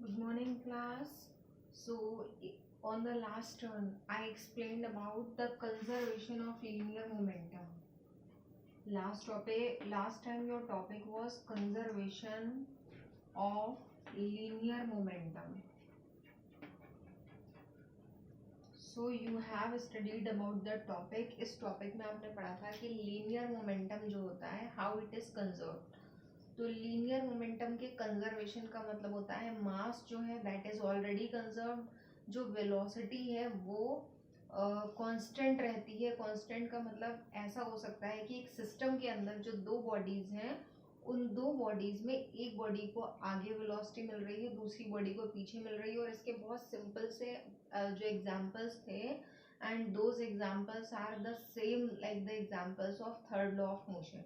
Good morning, class. On the last turn, I explained about the conservation of linear momentum. Last time your topic was conservation of linear momentum. So you have studied about the topic. इस topic में आपने पढ़ा था कि linear momentum जो होता है how it is conserved. तो लीनियर मोमेंटम के कंजर्वेशन का मतलब होता है मास जो है दैट इज ऑलरेडी कंजर्व्ड, जो वेलोसिटी है वो कांस्टेंट रहती है. कांस्टेंट का मतलब ऐसा हो सकता है कि एक सिस्टम के अंदर जो दो बॉडीज हैं उन दो बॉडीज में एक बॉडी को आगे वेलोसिटी मिल रही है, दूसरी बॉडी को पीछे मिल रही है. और इसके बहुत सिंपल से जो एग्जांपल्स थे, and those examples are the same like the examples of third law of motion.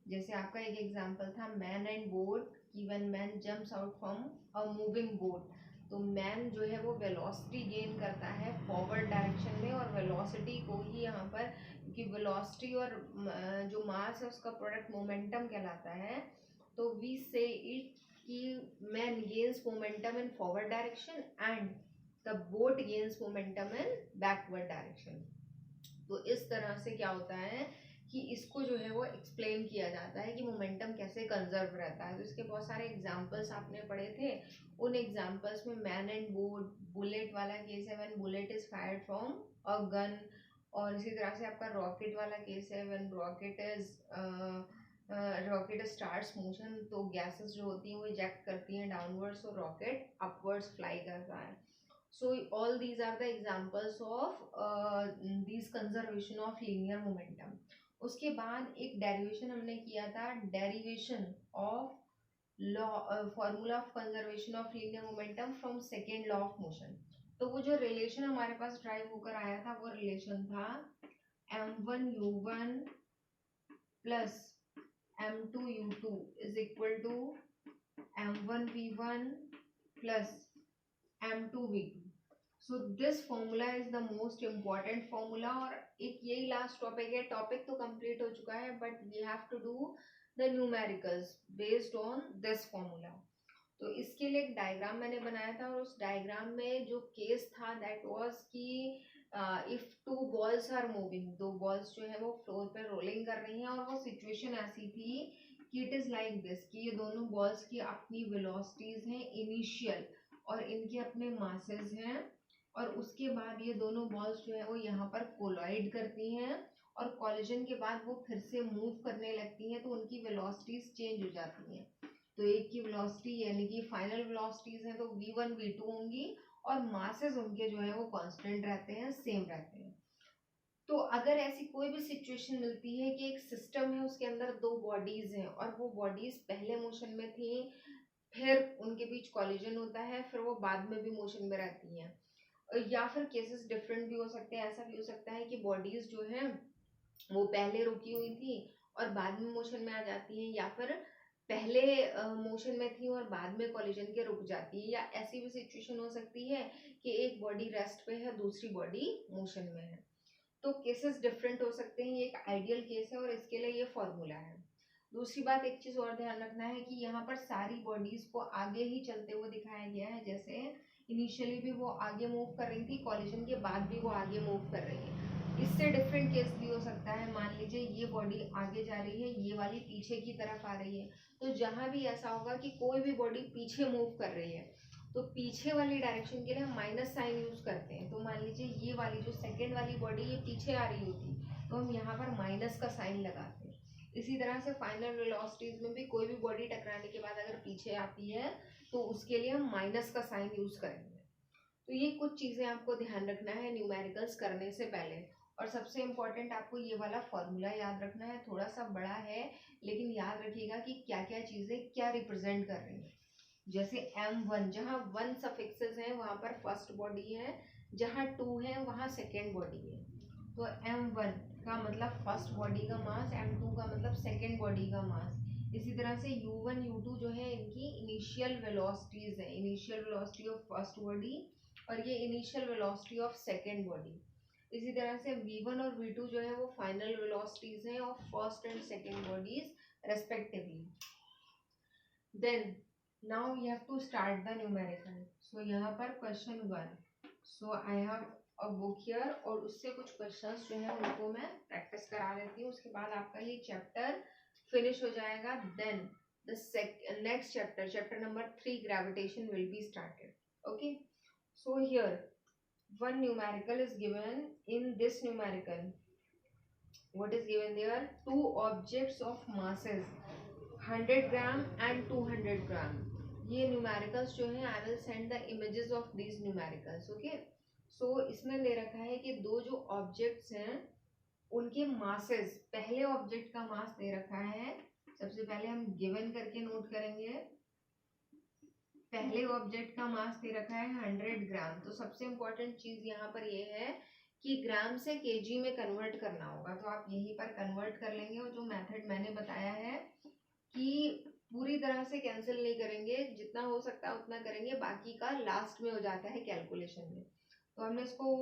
जैसे आपका एक एग्जांपल था मैन एंड बोट, कि when man jumps out from a moving boat, तो मैन जो है वो वेलोसिटी गेन करता है फॉरवर्ड डायरेक्शन में, और वेलोसिटी को ही यहाँ पर, क्योंकि वेलोसिटी और जो मास है उसका प्रोडक्ट मोमेंटम कहलाता है, तो वी से इट कि man gains momentum in forward direction and the boat gains momentum in backward direction. तो इस तरह से क्या होता है कि इसको जो है वो एक्सप्लेन किया जाता है कि मोमेंटम कैसे कंजर्व रहता है. तो इसके बहुत सारे एग्जांपल्स आपने पढ़े थे. उन एग्जांपल्स में मैन एंड बोट, बुलेट वाला केस है when bullet is fired from a gun, और इसी तरह से आपका रॉकेट वाला केस है व्हेन रॉकेट स्टार्ट्स मोशन, तो गैसेस जो होती हैं वो इजेक्ट करती हैं डाउनवर्ड्स और रॉकेट अपवर्ड्स फ्लाई करता है. So all these are the examples of these conservation of linear momentum. उसके बाद एक डेरिवेशन हमने किया था, derivation of law formula of conservation of linear momentum from second law of motion. तो वो जो रिलेशन हमारे पास ड्राइव होकर आया था वो रिलेशन था m1u1 plus m2u2 is equal to m1v1 plus m2v2. So this formula is the most important formula. और एक यही लास्ट टॉपिक है. टॉपिक तो कंप्लीट हो चुका है but we have to do the numericals based on this formula. तो इसके लिए एक डायग्राम मैंने बनाया था, और उस डायग्राम में जो केस था दैट वाज कि if two balls are moving, दो बॉल्स जो है वो फ्लोर पे रोलिंग कर रही हैं, और वो सिचुएशन ऐसी थी कि इट इज लाइक दिस कि ये दोनों बॉल्स की अपनी वेलोसिटीज हैं इनिशियल, और इनके अपने मासेस हैं, और उसके बाद ये दोनों बॉल्स जो है वो यहाँ पर कोलाइड करती हैं, और कॉलिजन के बाद वो फिर से मूव करने लगती हैं, तो उनकी वेलोसिटीज चेंज हो जाती हैं. तो एक की वेलोसिटी यानी कि फाइनल वेलोसिटीज हैं तो v1 v2 होंगी, और मासेस उनके जो है वो कांस्टेंट रहते हैं, सेम रहते हैं. तो अगर ऐसी कोई भी सिचुएशन मिलती है कि एक सिस्टम है उसके अंदर दो बॉडीज हैं, और वो बॉडीज पहले मोशन में थी, फिर उनके बीच कॉलिजन होता है, फिर वो बाद में भी मोशन में रहती हैं, या फिर केसेस डिफरेंट भी हो सकते हैं. ऐसा भी हो सकता है कि बॉडीज जो है वो पहले रुकी हुई थी और बाद में मोशन में आ जाती हैं, या फिर पहले मोशन में थी और बाद में कॉलिजन के रुक जाती है, या ऐसी भी सिचुएशन हो सकती है कि एक बॉडी रेस्ट पे है दूसरी बॉडी मोशन में है. तो केसेस डिफरेंट हो सकते हैं. ये एक आइडियल केस है और इसके लिए ये फॉर्मूला है. दूसरी बात, एक चीज और ध्यान रखना है कि यहाँ पर सारी बॉडीज को आगे ही चलते हुए दिखाया गया है. जैसे इनिशियली भी वो आगे मूव कर रही थी, कॉलिजन के बाद भी वो आगे मूव कर रही है. इससे डिफरेंट केस भी हो सकता है. मान लीजिए ये बॉडी आगे जा रही है, ये वाली पीछे की तरफ आ रही है. तो जहां भी ऐसा होगा कि कोई भी बॉडी पीछे मूव कर रही है, तो पीछे वाली डायरेक्शन के लिए हम माइनस साइन यूज करते हैं. तो मान लीजिए ये वाली जो सेकेंड वाली बॉडी ये पीछे आ रही होती, तो हम यहाँ पर माइनस का साइन लगाते हैं. इसी तरह से फाइनल वेलोसिटीज में भी कोई भी बॉडी टकराने के बाद अगर पीछे आती है तो उसके लिए हम माइनस का साइन यूज करेंगे. तो ये कुछ चीजें आपको ध्यान रखना है न्यूमेरिकल्स करने से पहले. और सबसे इम्पोर्टेंट आपको ये वाला फॉर्मूला याद रखना है. थोड़ा सा बड़ा है लेकिन याद रखिएगा कि क्या क्या चीजें क्या रिप्रेजेंट कर रही है. जैसे m1, जहाँ 1 सफिक्सेस हैं वहां पर फर्स्ट बॉडी है, जहाँ 2 है वहां सेकेंड बॉडी है. तो m1 का मतलब फर्स्ट बॉडी का मास, m2 का मतलब सेकेंड बॉडी का मास. इसी तरह से u1 u2 जो है इनकी इनिशियल वेलोसिटीज है, initial velocity of first body और ये initial velocity of second body. इसी तरह से v1 और v2 जो है वो फाइनल वेलोसिटीज हैं of first and second bodies respectively. Then now you have to start the numerical. So यहाँ पर question 1. So I have a book here, और उससे कुछ क्वेश्चंस जो है उनको मैं प्रैक्टिस करा लेती हूँ. उसके बाद आपका ये चैप्टर फिनिश हो जाएगा. Then the next chapter, chapter number 3, gravitation, will be started. Okay. So here one numerical is given. In this numerical, what is given there? Two objects of masses 100 gram and 200 gram. ये numericals जो है, I will send the images of these numericals. Okay. So इसमें दे रखा है कि दो जो objects हैं उनके masses, पहले object का mass दे रखा है. सबसे पहले हम given करके नोट करेंगे. पहले ऑब्जेक्ट का मास दे रखा है 100 ग्राम. तो सबसे इम्पोर्टेंट चीज यहाँ पर ये है कि ग्राम से केजी में कन्वर्ट करना होगा. तो आप यहीं पर कन्वर्ट कर लेंगे. और जो मेथड मैंने बताया है कि पूरी तरह से कैंसिल नहीं करेंगे, जितना हो सकता है उतना करेंगे, बाकी का लास्ट में हो जाता है कैलकुलेशन में. तो हमने इसको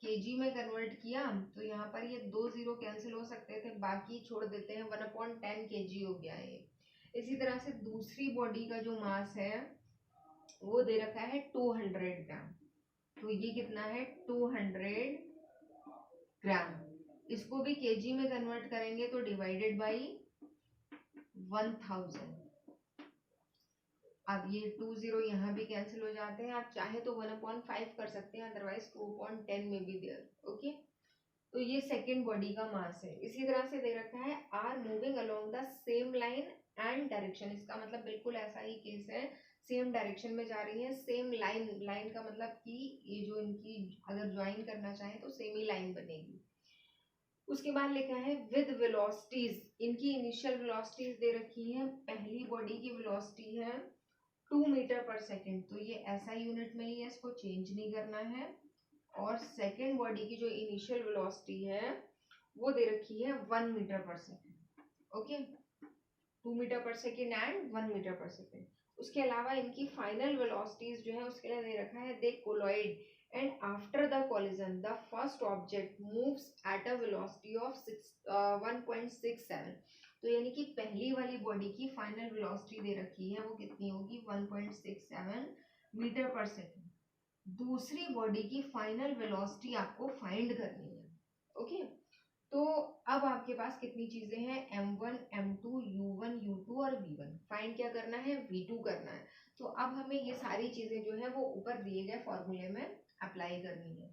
केजी में कन्वर्ट किया. तो यहाँ पर ये 2 जीरो कैंसिल हो सकते थे, बाकी छोड़ देते हैं. 1/10 केजी हो गया है. इसी तरह से दूसरी बॉडी का जो मास है वो दे रखा है 200 ग्राम. तो ये कितना है? 200 ग्राम. इसको भी केजी में कन्वर्ट करेंगे तो डिवाइडेड बाई 1000. अब ये 20 यहाँ भी कैंसिल हो जाते हैं. आप चाहे तो 1/5 कर सकते हैं, अदरवाइज 2/10 में भी देयर. ओके. तो ये सेकेंड बॉडी का मास है. इसी तरह से दे रखा है are moving along the same line and direction. इसका मतलब बिल्कुल ऐसा ही केस है, सेम डायरेक्शन में जा रही है. सेम लाइन, लाइन का मतलब कि ये जो इनकी अगर ज्वाइन करना चाहे तो सेम ही लाइन बनेगी. उसके बाद लिखा है विद वेलोसिटीज. इनकी इनिशियल वेलोसिटीज दे रखी है. पहली बॉडी की वेलोसिटी है 2 मीटर पर सेकेंड. तो ये ऐसा यूनिट में ही है, इसको चेंज नहीं करना है. और सेकेंड बॉडी की जो इनिशियल वेलोसिटी है वो दे रखी है 1 मीटर पर सेकेंड. ओके. 2 मीटर पर सेकेंड एंड 1 मीटर पर सेकेंड. उसके अलावा इनकी फाइनल वेलोसिटीज जो है उसके लिए दे रखा है they collide and after the collision the first object moves at a velocity of 1.67. तो यानी कि पहली वाली बॉडी की फाइनल वेलोसिटी दे रखी है, वो कितनी होगी? 1.67 मीटर पर सेकेंड. दूसरी बॉडी की फाइनल वेलोसिटी आपको फाइंड करनी है. ओके. तो अब आपके पास कितनी चीजें हैं? m1, m2, u1, u2 और v1. फाइंड क्या करना है? v2 करना है. तो अब हमें ये सारी चीजें जो है वो ऊपर दिए गए फॉर्मूले में अप्लाई करनी है.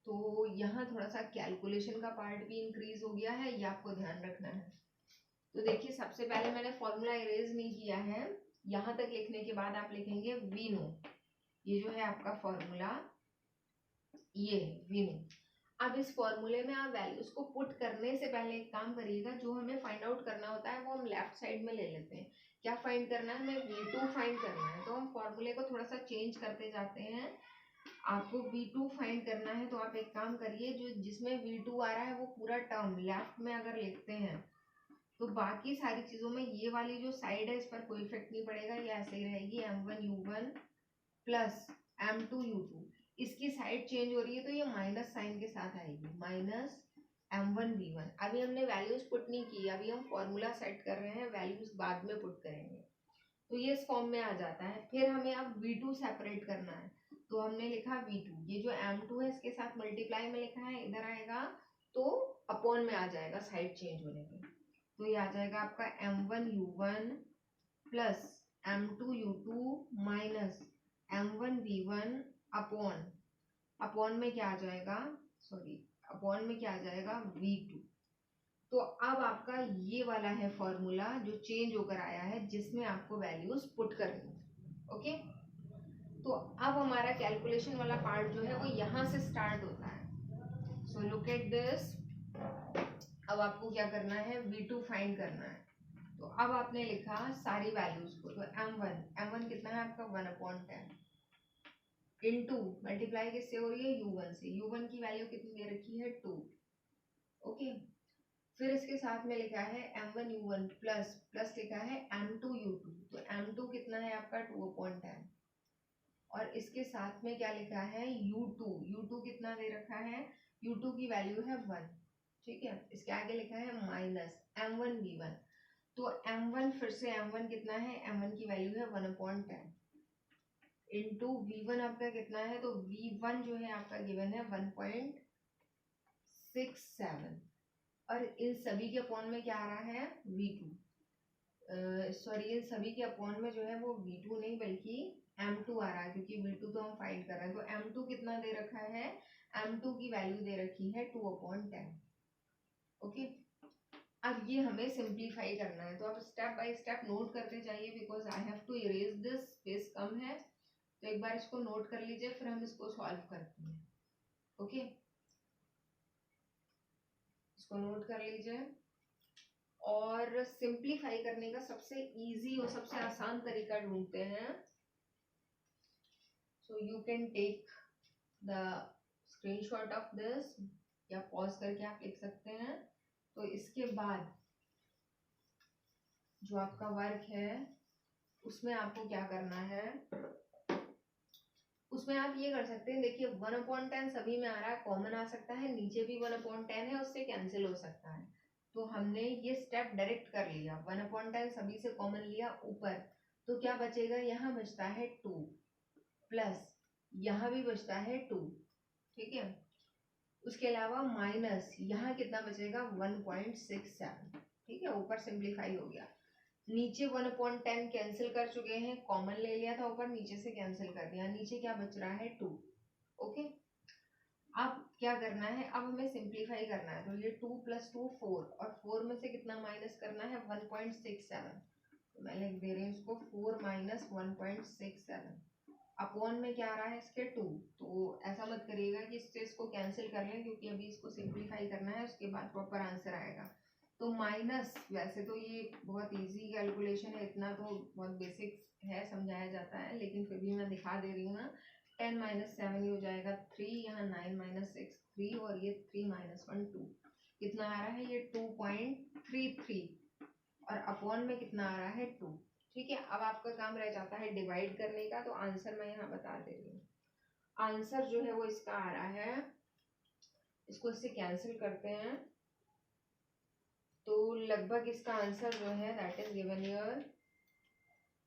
तो यहाँ थोड़ा सा कैलकुलेशन का पार्ट भी इंक्रीज हो गया है, ये आपको ध्यान रखना है. तो देखिए, सबसे पहले मैंने फॉर्मूला इरेज नहीं किया है. यहाँ तक लिखने के बाद आप लिखेंगे वी नो. ये जो है आपका फॉर्मूला, ये वी नो. अब इस फॉर्मूले में आप वैल्यूज को पुट करने से पहले एक काम करिएगा. जो हमें फाइंड आउट करना होता है वो हम लेफ्ट साइड में ले लेते हैं. क्या फाइंड करना है? हमें v2 फाइंड करना है. तो हम फॉर्मूले को थोड़ा सा चेंज करते जाते हैं. आपको v2 फाइंड करना है तो आप एक काम करिए, जो जिसमें v2 आ रहा है वो पूरा टर्म लेफ्ट में अगर लिखते हैं तो बाकी सारी चीजों में ये वाली जो साइड है इस पर कोई इफेक्ट नहीं पड़ेगा. ये ऐसे ही रहेगी m1 u1 plus m2 u2. इसकी साइड चेंज हो रही है तो ये माइनस साइन के साथ आएगी, माइनस m1 v1. अभी हमने वैल्यूज पुट नहीं की, अभी हम फॉर्मूला सेट कर रहे हैं, वैल्यूज बाद में पुट करेंगे. तो ये इस फॉर्म में आ जाता है. फिर हमें अब v2 सेपरेट करना है. तो हमने लिखा v2, ये जो m2 है इसके साथ मल्टीप्लाई में लिखा है, इधर आएगा तो अपॉन में आ जाएगा साइड चेंज होने पे. तो ये आ जाएगा आपका m1 u1 plus m2 u2 minus m1 v1 upon, upon में क्या आ जाएगा? सॉरी, अपॉन में क्या आ जाएगा? v2. तो अब आपका ये वाला है फॉर्मूला जो चेंज होकर आया है, जिसमें आपको वैल्यूज पुट करनी है. ओके. तो अब हमारा कैलकुलेशन वाला पार्ट जो है वो यहाँ से स्टार्ट होता है. So look at this. अब आपको क्या करना है? v2 फाइंड करना है. तो अब आपने लिखा सारी वैल्यूज को. तो m1 कितना है आपका? 1/10 इनटू मल्टीप्लाई किससे हो रही है? u1 से. u1 की वैल्यू कितनी दे रखी है? 2. ओके. फिर इसके साथ में लिखा है m1 u1 प्लस प्लस लिखा है m2 u2. तो m2 कितना है आपका? 2/10. और इसके साथ में क्या लिखा है? u2 कितना दे रखा है? u2 की वैल्यू है 1. ठीक है. इसके आगे लिखा है माइनस m1 v1. तो m1 फिर से m1 कितना है, m1 की वैल्यू है 1/10 इंटू v1 आपका कितना है, तो v1 जो है आपका गिवन है 1.67 और इन सभी के अपॉन में क्या आ रहा है v2, सॉरी इन सभी के अपॉन में जो है वो v2 नहीं बल्कि m2 आ रहा है क्योंकि v2 तो हम फाइंड कर रहे हैं। तो m2 कितना दे रखा है, m2 की वैल्यू दे रखी है 2/10। ओके, अब ये हमें सिंप्लीफाई करना है, तो आप स्टेप बाय स्टेप नोट करते जाइए because I have to erase this, space कम है तो एक बार इसको नोट कर लीजिए फिर हम इसको सॉल्व करते हैं। ओके, इसको नोट कर लीजिए और सिंप्लीफाई करने का सबसे इजी और सबसे आसान तरीका ढूंढते हैं। So you can take the screenshot of this या पॉज करके आप लिख सकते हैं। तो इसके बाद जो आपका वर्क है उसमें आपको क्या करना है, उसमें आप ये कर सकते हैं, देखिए 1/10 सभी में आ रहा है, कॉमन आ सकता है, नीचे भी 1/10 है उससे कैंसिल हो सकता है। तो हमने ये स्टेप डायरेक्ट कर लिया, 1/10 सभी से कॉमन लिया ऊपर, तो क्या बचेगा, यहाँ बचता है 2 प्लस यहाँ भी बचता है 2, ठीक है। उसके अलावा माइनस यहाँ कितना बचेगा 1.67, ठीक है, ऊपर सिंप्लीफाई हो गया। नीचे 1/10 कैंसिल कर चुके हैं, कॉमन ले लिया था ऊपर, नीचे से कैंसिल कर दिया, नीचे क्या बच रहा है 2। ओके, अब क्या करना है, अब हमें सिंप्लीफाई करना है, तो ये 2 + 2 4 और 4 में से कितना माइनस करना है 1.67, तो मैं लिख दे रही हूँ इसको 4 - 1.67 अपॉन में क्या आ रहा है इसके 2। तो ऐसा मत करिएगा कि इससे इसको कैंसिल कर लें क्योंकि अभी इसको सिंप्लीफाई करना है, उसके बाद प्रॉपर आंसर आएगा। तो माइनस, वैसे तो ये बहुत इजी कैलकुलेशन है, इतना तो बहुत बेसिक है, समझाया जाता है, लेकिन फिर भी मैं दिखा दे रही हूँ ना। 10 - 7 हो जाएगा 3, यहाँ 9 - 6 3 और ये 3 - 1 2, कितना आ रहा है ये 2.33 और अपॉन में कितना आ रहा है 2। ठीक है, अब आपका काम रह जाता है डिवाइड करने का, तो आंसर मैं यहाँ बता दे रही हूँ। आंसर जो है वो इसका आ रहा है, इसको इससे कैंसिल करते हैं तो लगभग इसका आंसर जो है दैट इज गिवन योर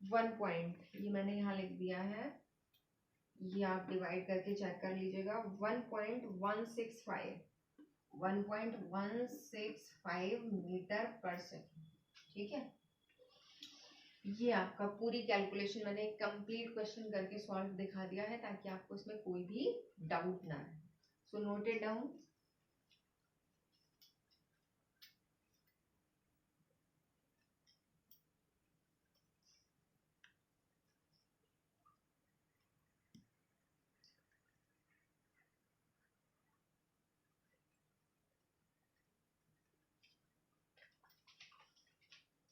1 ये मैंने यहाँ लिख दिया है, ये आप डिवाइड करके चेक कर लीजिएगा, 1.165 मीटर पर सेकेंड। ठीक है, ये आपका पूरी कैलकुलेशन मैंने कंप्लीट क्वेश्चन करके सॉल्व दिखा दिया है ताकि आपको इसमें कोई भी डाउट ना रहे। So note it down.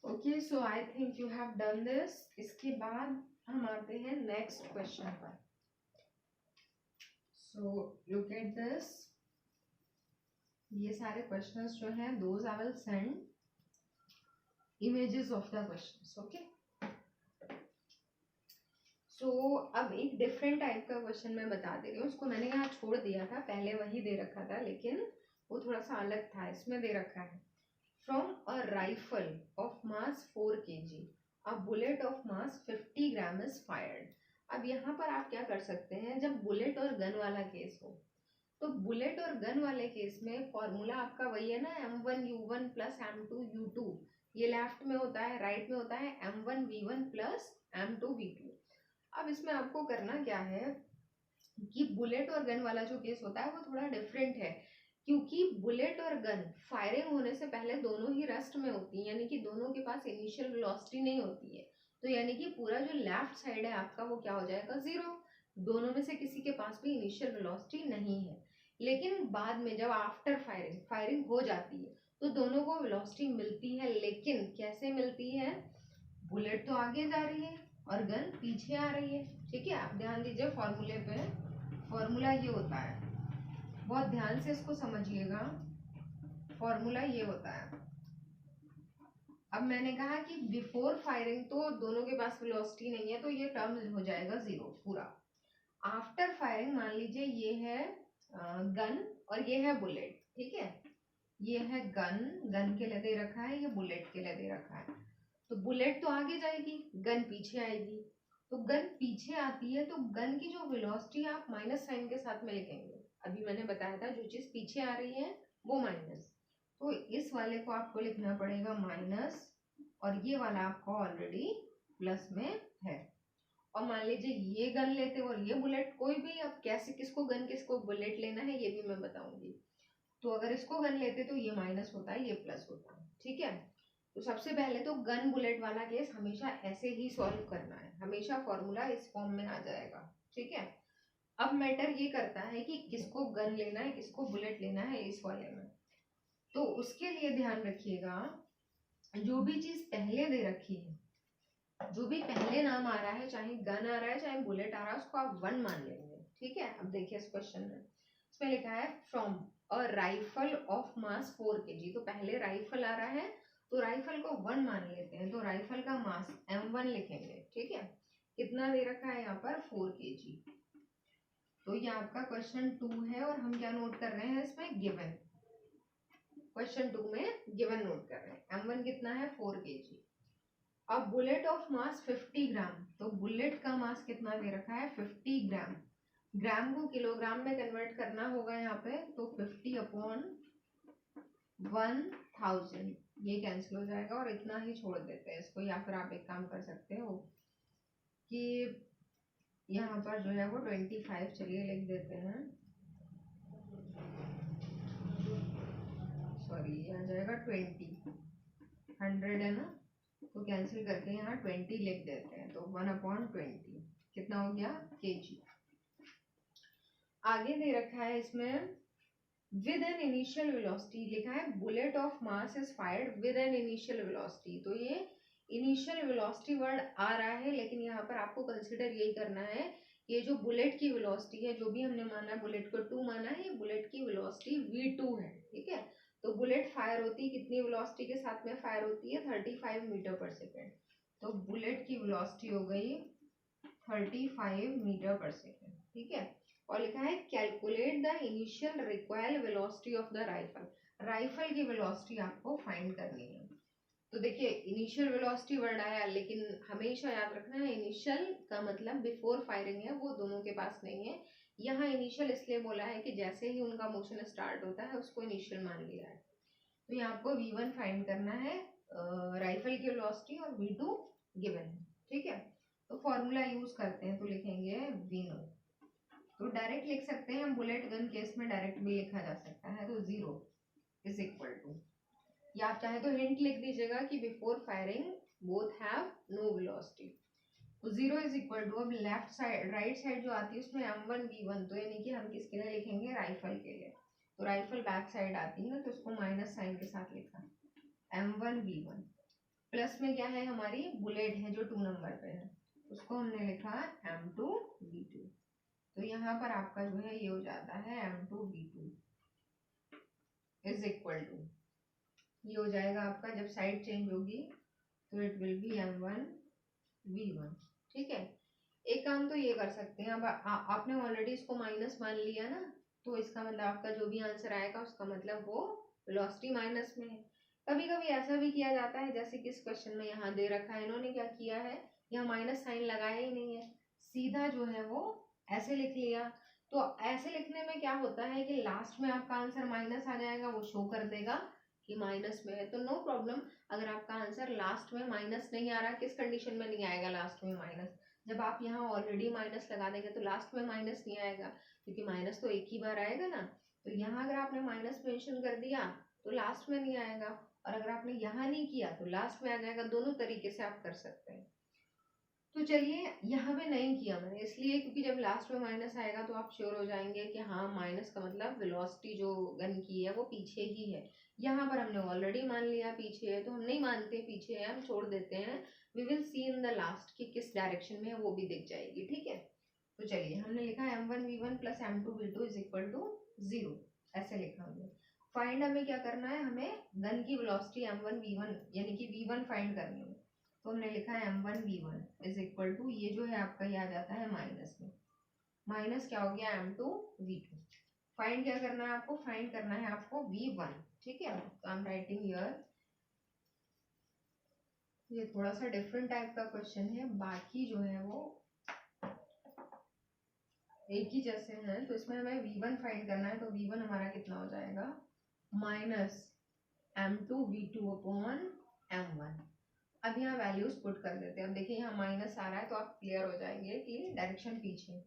Okay, so I think you have done this. इसके बाद हम आते हैं नेक्स्ट क्वेश्चन पर। सो लुक एट दिस, ये सारे क्वेश्चंस जो हैं those I will send images of the questions. Okay, so अब एक डिफरेंट टाइप का क्वेश्चन मैं बता दे रही हूँ, उसको मैंने यहाँ छोड़ दिया था, पहले वही दे रखा था लेकिन वो थोड़ा सा अलग था। इसमें दे रखा है from a rifle of mass 4 kg a bullet of mass 50 gram is fired. अब यहाँ पर आप क्या कर सकते हैं, जब बुलेट और गन वाला केस हो तो बुलेट और गन वाले केस में फॉर्मूला आपका वही है ना, m1u1 + m2u2। ये लेफ्ट में होता है, राइट में होता है m1v1 + m2v2। अब इसमें आपको करना क्या है कि बुलेट और गन वाला जो केस होता है वो थोड़ा डिफरेंट है, क्योंकि बुलेट और गन फायरिंग होने से पहले दोनों ही रेस्ट में होती है, यानी कि दोनों के पास इनिशियल वेलोसिटी नहीं होती है। तो यानी कि पूरा जो लेफ्ट साइड है आपका वो क्या हो जाएगा 0, दोनों में से किसी के पास भी इनिशियल वेलोसिटी नहीं है। लेकिन बाद में जब आफ्टर फायरिंग हो जाती है तो दोनों को वेलोसिटी मिलती है, लेकिन कैसे मिलती है, बुलेट तो आगे जा रही है और गन पीछे आ रही है। ठीक है, आप ध्यान दीजिए फॉर्मूले पे, फॉर्मूला ये होता है, बहुत ध्यान से इसको समझिएगा, फॉर्मूला ये होता है। अब मैंने कहा कि बिफोर फायरिंग तो दोनों के पास वेलोसिटी नहीं है तो ये टर्म हो जाएगा 0 पूरा। आफ्टर फायरिंग मान लीजिए ये है गन और ये है बुलेट। ठीक है, ये है गन के लिए दे रखा है, ये बुलेट के लिए दे रखा है। तो बुलेट तो आगे जाएगी, गन पीछे आएगी। तो गन पीछे आती है तो गन की जो वेलोसिटी आप माइनस साइन के साथ में लिखेंगे। अभी मैंने बताया था जो चीज पीछे आ रही है वो माइनस, तो इस वाले को आपको लिखना पड़ेगा माइनस, और ये वाला आपको ऑलरेडी प्लस में है। और मान लीजिए ये गन लेते और ये बुलेट, कोई भी, अब कैसे किसको गन किसको बुलेट लेना है ये भी मैं बताऊंगी। तो अगर इसको गन लेते तो ये माइनस होता है, ये प्लस होता है, ठीक है। तो सबसे पहले तो गन बुलेट वाला केस हमेशा ऐसे ही सॉल्व करना है, हमेशा फॉर्मूला इस फॉर्म में आ जाएगा, ठीक है। अब मैटर ये करता है कि किसको गन लेना है किसको बुलेट लेना है इस वाले में। तो उसके लिए ध्यान रखिएगा, जो भी चीज पहले दे रखी है, जो भी पहले नाम आ रहा है, चाहे गन आ रहा है चाहे बुलेट आ रहा है, उसको आप 1 मान लेंगे, ठीक है। अब देखिए इस क्वेश्चन में इसमें लिखा है from a rifle of mass 4 kg, तो पहले राइफल आ रहा है तो राइफल को 1 मान लेते हैं, तो राइफल का मास m1 लिखेंगे, ठीक है। कितना दे रखा है यहाँ पर 4 kg। तो ये आपका क्वेश्चन 2 है, और हम क्या नोट कर रहे हैं इसमें, गिवन। क्वेश्चन 2 में गिवन नोट कर रहे हैं, m1 कितना है 4 kg। अब बुलेट ऑफ मास 50 ग्राम, तो बुलेट का मास कितना दे रखा है 50 ग्राम। ग्राम को किलोग्राम में कन्वर्ट करना होगा यहाँ पे, तो 50 अपॉन 1000, ये कैंसिल हो जाएगा और इतना ही छोड़ देते हैं इसको। या फिर आप एक काम कर सकते हो कि यहाँ पर जो है वो 25, चलिए लिख देते हैं, सॉरी ये आ जाएगा 20, 100 है ना, तो कैंसिल करके यहाँ 20 लिख देते हैं, तो 1/20 कितना हो गया kg। आगे दे रखा है इसमें विद एन इनिशियल वेलोसिटी, लिखा है bullet of mass is fired with an initial velocity. तो ये इनिशियल वेलोसिटी वर्ड आ रहा है, लेकिन यहाँ पर आपको कंसिडर यही करना है, ये जो बुलेट की वेलोसिटी है, जो भी हमने माना बुलेट को 2 माना है, ये बुलेट की वेलोसिटी v2 है, ठीक है। तो बुलेट फायर होती है कितनी वेलोसिटी के साथ में फायर होती है 35 मीटर पर सेकेंड। तो बुलेट की वेलोसिटी हो गई 35 मीटर पर सेकेंड, ठीक है। और लिखा है calculate the initial required velocity of the rifle, rifle की वेलोसिटी आपको फाइंड करनी है। तो देखिए इनिशियल वेलोसिटी वर्ड आया, लेकिन हमेशा याद रखना है इनिशियल का मतलब बिफोर फायरिंग है, वो दोनों के पास नहीं है। यहाँ इनिशियल इसलिए बोला है कि जैसे ही उनका मोशन स्टार्ट होता है उसको इनिशियल मान लिया है। तो यहाँ आपको v1 फाइंड करना है राइफल की वेलोसिटी, और v2 गिवन है, ठीक है। तो फॉर्मूला यूज करते हैं, तो लिखेंगे v0, तो डायरेक्ट लिख सकते हैं हम, बुलेट गन केस में डायरेक्ट भी लिखा जा सकता है, तो 0 इज इक्वल टू, या आप चाहे तो हिंट लिख दीजिएगा कि before firing both have no velocity. तो 0 इज इक्वल टू, अब लेफ्ट साइड राइट साइड जो आती है उसमें m1 v1, तो यानी कि हम किसके लिए लिखेंगे राइफल के लिए। तो राइफल बैक साइड आती है तो उसको माइनस साइन के साथ लिखा, m1 v1 प्लस में क्या है हमारी बुलेट है जो 2 नंबर पे है, उसको हमने लिखा m2 v2। तो यहाँ पर आपका जो है ये हो जाता है m2 v2 is equal to, ये हो जाएगा आपका जब साइड चेंज होगी तो it will be m1 v1, ठीक है। एक काम तो ये कर सकते हैं, अब आपने ऑलरेडी इसको माइनस मान लिया ना, तो इसका मतलब आपका जो भी आंसर आएगा उसका मतलब वो वेलोसिटी माइनस में है। कभी कभी ऐसा भी किया जाता है, जैसे कि इस क्वेश्चन में यहाँ दे रखा है, इन्होंने क्या किया है, यहाँ माइनस साइन लगाया ही नहीं है, सीधा जो है वो ऐसे लिख लिया। तो ऐसे लिखने में क्या होता है कि लास्ट में आपका आंसर माइनस आ जाएगा, वो शो कर देगा कि माइनस में है, तो नो प्रॉब्लम। अगर आपका आंसर लास्ट में माइनस नहीं आ रहा, किस कंडीशन में नहीं आएगा लास्ट में माइनस, जब आप यहाँ ऑलरेडी माइनस लगा देंगे तो लास्ट में माइनस नहीं आएगा, क्योंकि माइनस तो एक ही बार आएगा ना। तो यहाँ अगर आपने माइनस मेंशन कर दिया तो लास्ट में नहीं आएगा, और अगर आपने यहाँ नहीं किया तो लास्ट में आ जाएगा। दोनों तरीके से आप कर सकते हैं। तो चलिए यहाँ पे नहीं किया मैंने इसलिए क्योंकि जब लास्ट में माइनस आएगा तो आप श्योर हो जाएंगे कि हाँ माइनस का मतलब वेलोसिटी जो गन की है वो पीछे ही है। यहाँ पर हमने ऑलरेडी मान लिया पीछे है, तो हम नहीं मानते पीछे है, हम छोड़ देते हैं। We will see in the last कि किस डायरेक्शन में है वो भी दिख जाएगी, ठीक है। तो चलिए हमने लिखा m1 v1 plus m2 v2 is equal to 0, ऐसे लिखा हमने। फाइंड हमें क्या करना है, हमें गन की वेलोसिटी m1 v1 यानी कि v1 फाइंड करनी है। तो हमने लिखा है m1 v1 is equal to, ये जो है आपका ये आ जाता है माइनस में, माइनस क्या हो गया m2 v2। फाइंड क्या करना है आपको, फाइंड करना है आपको v1, ठीक है। तो आई एम राइटिंग हियर ये थोड़ा सा डिफरेंट टाइप का क्वेश्चन है, बाकी जो है वो एक ही जैसे हैं। तो इसमें हमें v1 फाइंड करना है, तो v1 हमारा कितना हो जाएगा, माइनस m2v2/m1। अब यहाँ वैल्यूज पुट कर देते हैं। अब देखिए यहाँ माइनस आ रहा है तो आप क्लियर हो जाएंगे कि डायरेक्शन पीछे है।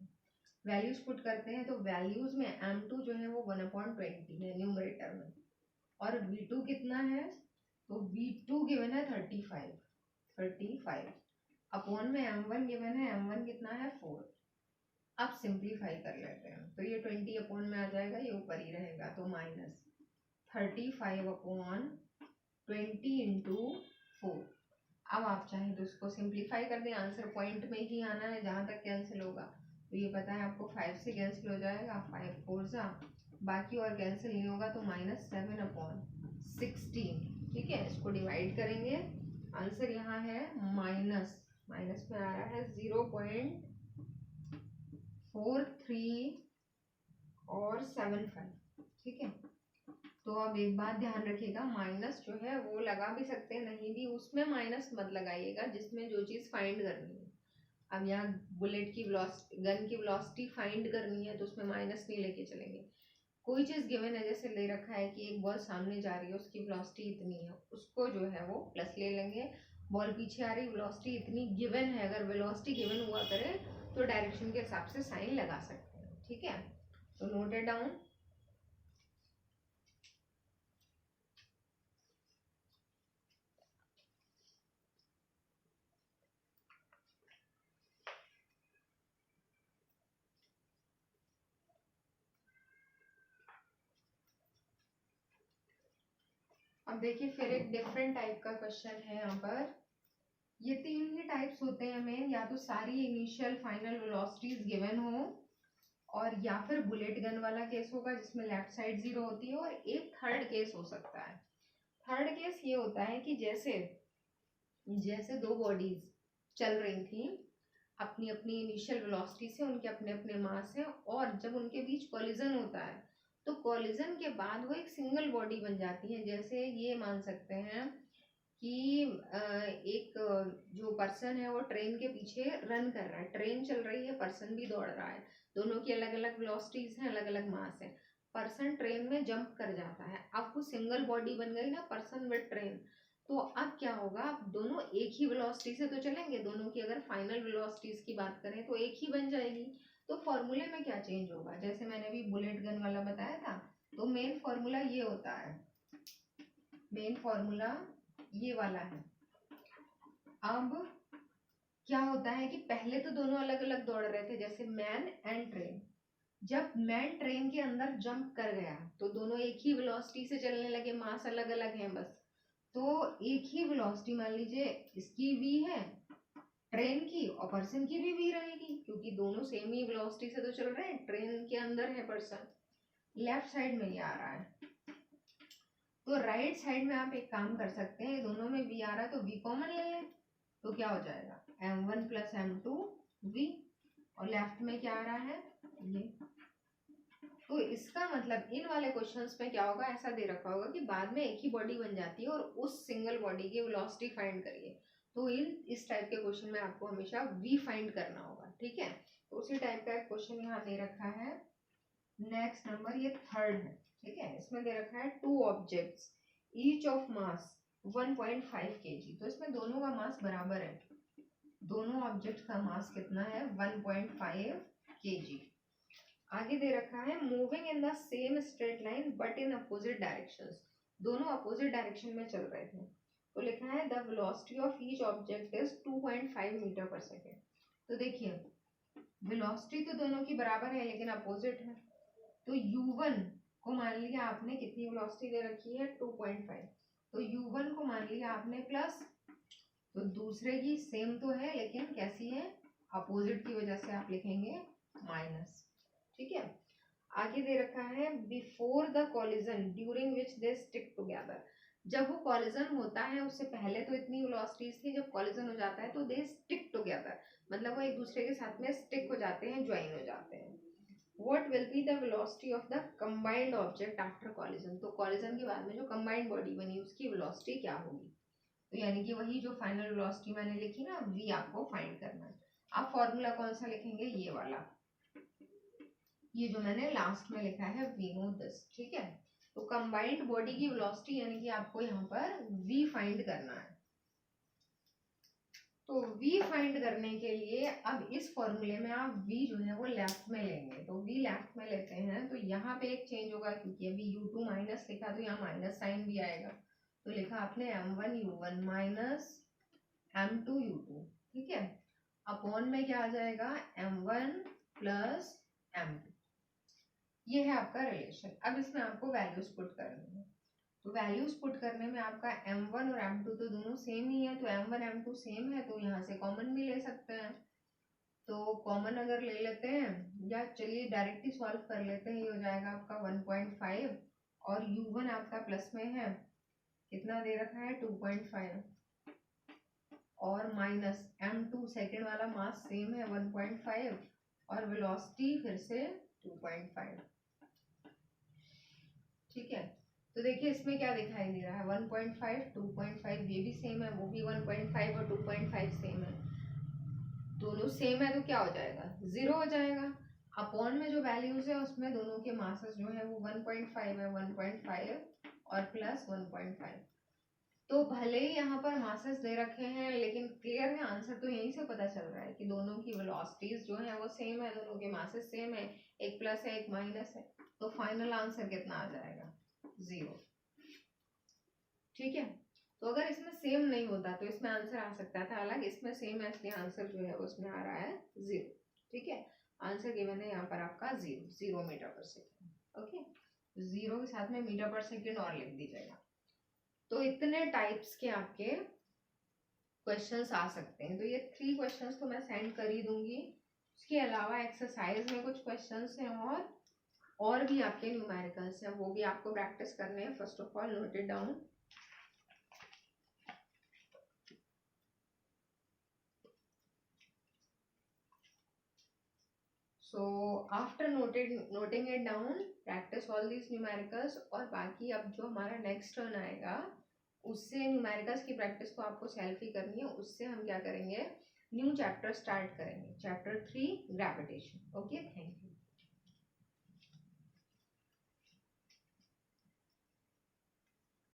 वैल्यूज पुट करते हैं, तो वैल्यूज में m2 जो है वो 1/20 है न्यूमरेटर में, और v2 कितना है, तो v2 गिवन है 35 अपॉन में m1 गिवन है, m1 कितना है 4। अब सिंप्लीफाई कर लेते हैं, तो ये 20 अपॉन में आ जाएगा, ये ऊपर ही रहेगा, तो माइनस 35/20 × 4। अब आप चाहें तो इसको सिंप्लीफाई कर दें, आंसर पॉइंट में ही आना है, जहां तक कैंसिल होगा। तो ये पता है आपको 5 से कैंसिल हो जाएगा, 5 4 जा, बाकी और कैंसिल नहीं होगा, तो -7/16। ठीक है, इसको डिवाइड करेंगे, आंसर यहाँ है माइनस में आ रहा है 0.43 और 75। ठीक है, तो अब एक बात ध्यान रखिएगा, माइनस जो है वो लगा भी सकते हैं, नहीं भी, उसमें माइनस मत लगाइएगा जिसमें जो चीज़ फाइंड करनी है। अब यहाँ बुलेट की गन की वेलोसिटी फाइंड करनी है, तो उसमें माइनस नहीं लेके चलेंगे। कोई चीज़ गिवन है, जैसे ले रखा है कि एक बॉल सामने जा रही है, उसकी वेलोसिटी इतनी है, उसको जो है वो प्लस ले लेंगे। बॉल पीछे आ रही, वेलोसिटी इतनी गिवन है, अगर वेलोसिटी गिवन हुआ करे तो डायरेक्शन के हिसाब से साइन लगा सकते हैं। ठीक है, तो नोट इट डाउन। अब देखिए फिर एक डिफरेंट टाइप का क्वेश्चन है यहाँ पर। ये 3 ही टाइप्स होते हैं मेन, या तो सारी इनिशियल फाइनल वेलोसिटीज गिवन हो, और या फिर बुलेट गन वाला केस होगा जिसमें लेफ्ट साइड 0 होती है, और एक थर्ड केस हो सकता है। थर्ड केस ये होता है कि जैसे दो बॉडीज चल रही थी अपनी अपनी इनिशियल वेलोसिटी से, उनके अपने अपने मास हैं, और जब उनके बीच कॉलिजन होता है तो कॉलिजन के बाद वो एक सिंगल बॉडी बन जाती है। जैसे ये मान सकते हैं कि एक जो पर्सन है वो ट्रेन के पीछे रन कर रहा है, ट्रेन चल रही है, पर्सन भी दौड़ रहा है, दोनों की अलग अलग वेलोसिटीज हैं, अलग अलग मास है। पर्सन ट्रेन में जंप कर जाता है, अब वो सिंगल बॉडी बन गई ना, पर्सन विद ट्रेन। तो अब क्या होगा, अब दोनों एक ही वेलोसिटी से तो चलेंगे, दोनों की अगर फाइनल वेलोसिटीज की बात करें तो एक ही बन जाएगी। तो फॉर्मूले में क्या चेंज होगा, जैसे मैंने अभी बुलेट गन वाला बताया था, तो मेन फॉर्मूला ये होता है, मेन फॉर्मूला ये वाला है। अब क्या होता है कि पहले तो दोनों अलग अलग दौड़ रहे थे, जैसे मैन एंड ट्रेन। जब मैन ट्रेन के अंदर जंप कर गया तो दोनों एक ही वेलोसिटी से चलने लगे, मास अलग अलग हैं बस, तो एक ही वेलोसिटी मान लीजिए इसकी v है ट्रेन की, और पर्सन की भी v रहेगी, क्योंकि दोनों सेम ही वेलोसिटी से तो चल रहे हैं, ट्रेन के अंदर है पर्सन। लेफ्ट साइड में ये आ रहा है, तो राइट साइड में आप एक काम कर सकते हैं, दोनों में v आ रहा है तो v कॉमन ले लें, तो क्या हो जाएगा m1 + m2v, और लेफ्ट में क्या आ रहा है ये। तो इसका मतलब इन वाले क्वेश्चंस में क्या होगा, ऐसा दे रखा होगा कि बाद में एक ही बॉडी बन जाती है और उस सिंगल बॉडी की वेलोसिटी फाइंड करिए। तो इस टाइप के क्वेश्चन में आपको हमेशा v फाइंड करना होगा। ठीक है, तो उसी टाइप का एक क्वेश्चन यहाँ दे रखा है। नेक्स्ट नंबर ये थर्ड है। ठीक है, इसमें दे रखा है 2 objects each of mass 1.5 kg। तो इसमें दोनों का मास बराबर है, दोनों ऑब्जेक्ट का मास कितना है 1.5 kg। आगे दे रखा है moving in the same straight line but in opposite directions. दोनों अपोजिट डायरेक्शन में चल रहे थे, तो लिखा है the velocity of each object is 2.5 मीटर/सेकेंड। तो देखिए वेलोसिटी तो दोनों की बराबर है लेकिन अपोजिट है, तो u1 को मान लिया आपने कितनी वेलोसिटी दे रखी है 2.5, तो u1 को मान लिया आपने प्लस, तो दूसरे की सेम तो है लेकिन कैसी है, अपोजिट की वजह से आप लिखेंगे माइनस। ठीक है, आगे दे रखा है before the collision during which they stick together. जब वो कॉलिजन होता है उससे पहले तो इतनी वेलोसिटीज थी, जब कॉलिजन हो जाता है तो दे स्टिक टुगेदर, मतलब वो एक दूसरे के साथ में स्टिक हो जाते हैं, ज्वाइन हो जाते हैं। What will be the velocity of the combined object after collision? तो collision के बाद में जो combined body बनी उसकी velocity क्या होगी। तो यानी कि वही जो फाइनल वेलोसिटी मैंने लिखी ना, v आपको फाइंड करना है। आप फॉर्मूला कौन सा लिखेंगे, ये वाला, ये जो मैंने लास्ट में लिखा है v नो दिस, ठीक है। तो कंबाइंड बॉडी की वेलोसिटी यानी कि आपको यहाँ पर v फाइंड करना है। तो v फाइंड करने के लिए अब इस फॉर्मूले में आप v जो है वो लेफ्ट में लेंगे, तो v लेफ्ट में लेते हैं तो यहाँ पे एक चेंज होगा, क्योंकि अभी u2 माइनस लिखा तो यहाँ माइनस साइन भी आएगा। तो लिखा आपने m1u1 माइनस m2u2, ठीक है। अपॉन में क्या आ जाएगा, m1 प्लस m2, ये है आपका रिलेशन। अब इसमें आपको वैल्यूज पुट करनी है। तो वैल्यूज पुट करने में आपका m1 और m2 तो दोनों सेम ही है, तो m1 m2 सेम है तो यहाँ से कॉमन भी ले सकते हैं। तो कॉमन अगर ले लेते हैं, या चलिए डायरेक्ट ही सॉल्व कर लेते हैं, ये हो जाएगा आपका 1.5 और u1 आपका प्लस में है, कितना दे रखा है 2.5, और माइनस m2 सेकेंड वाला मास सेम है 1.5 और वेलोसिटी फिर से 2.5, ठीक है। तो देखिए इसमें क्या दिखाई दे रहा है, 1.5 2.5, ये भी सेम है, वो भी 1.5 और 2.5 सेम है, दोनों सेम है तो क्या हो जाएगा, जीरो हो जाएगा। अपॉन में जो वैल्यूज है उसमें दोनों के मासेस जो है वो 1.5 है, 1.5 और प्लस 1.5। तो भले ही यहाँ पर मासेस दे रखे हैं, लेकिन क्लियर है आंसर तो यहीं से पता चल रहा है कि दोनों की वेलोसिटीज जो है वो सेम है, दोनों के मासेस सेम है, एक प्लस है एक माइनस है। तो फाइनल आंसर कितना आ जाएगा, 0, ठीक है। तो अगर इसमें सेम नहीं होता तो इसमें आंसर आ सकता था अलग, इसमें सेम है इसलिए आंसर जो है उसमें आ रहा है 0, ठीक है। आंसर गिवन है यहाँ पर आपका 0 मीटर पर सेकेंड, ओके। 0 के साथ में मीटर पर सेकेंड और लिख दीजिएगा। तो इतने टाइप्स के आपके क्वेश्चंस आ सकते हैं। तो ये 3 क्वेश्चंस तो मैं सेंड कर ही दूंगी। उसके अलावा एक्सरसाइज में कुछ क्वेश्चंस हैं और भी आपके न्यूमेरिकल्स हैं, वो भी आपको प्रैक्टिस करने हैं। First of all note it down. So after noting it down, practice all these numericals। और बाकी अब जो हमारा नेक्स्ट टर्न आएगा उससे न्यूमेरिकल्स की प्रैक्टिस तो आपको सेल्फ ही करनी है। उससे हम क्या करेंगे, न्यू चैप्टर स्टार्ट करेंगे, chapter 3 gravitation. Okay, thank you.